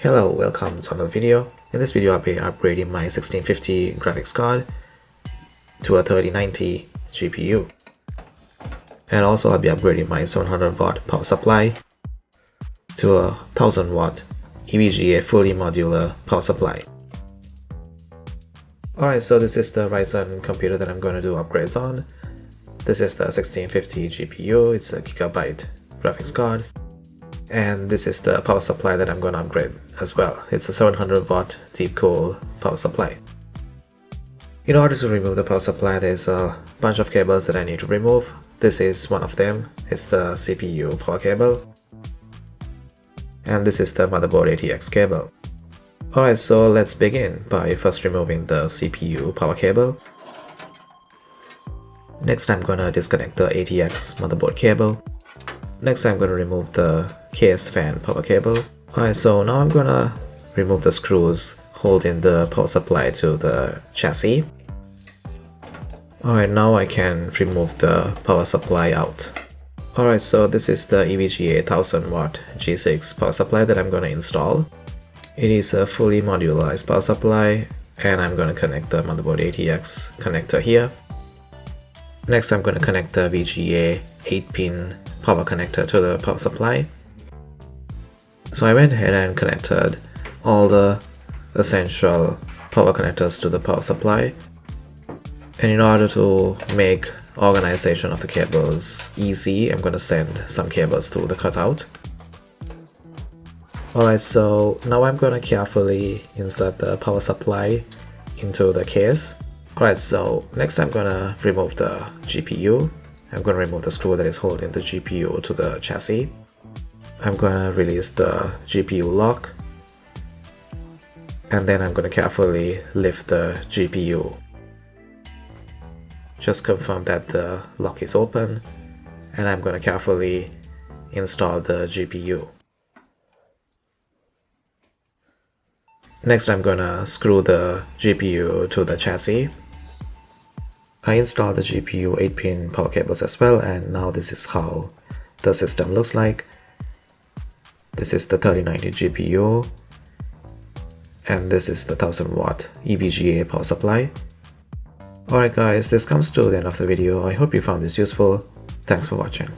Hello, welcome to another video. In this video I'll be upgrading my 1650 graphics card to a 3090 GPU. And also I'll be upgrading my 700 watt power supply to a 1000 watt EVGA fully modular power supply. Alright, so this is the Ryzen computer that I'm going to do upgrades on. This is the 1650 GPU, it's a gigabyte graphics card. And this is the power supply that I'm going to upgrade as well. It's a 700 watt deep cool power supply. In order to remove the power supply, there's a bunch of cables that I need to remove. This is one of them. It's the CPU power cable. And this is the motherboard ATX cable. Alright, so let's begin by first removing the CPU power cable. Next I'm going to disconnect the ATX motherboard cable. Next I'm going to remove the case fan power cable. Alright, so now I'm going to remove the screws holding the power supply to the chassis. Alright, now I can remove the power supply out. Alright, so this is the EVGA 1000 watt G6 power supply that I'm going to install. It is a fully modularized power supply and I'm going to connect the motherboard ATX connector here. Next I'm going to connect the VGA 8-pin power connector to the power supply. So I went ahead and connected all the essential power connectors to the power supply. And in order to make organization of the cables easy, I'm going to send some cables to the cutout. Alright, so now I'm going to carefully insert the power supply into the case. Alright, so next I'm going to remove the GPU. I'm going to remove the screw that is holding the GPU to the chassis. I'm going to release the GPU lock. And then I'm going to carefully lift the GPU. Just confirm that the lock is open. And I'm going to carefully install the GPU. Next I'm going to screw the GPU to the chassis. I installed the GPU 8-pin power cables as well, and now this is how the system looks like. This is the 3090 GPU and this is the 1000 watt EVGA power supply. Alright guys, this comes to the end of the video. I hope you found this useful. Thanks for watching.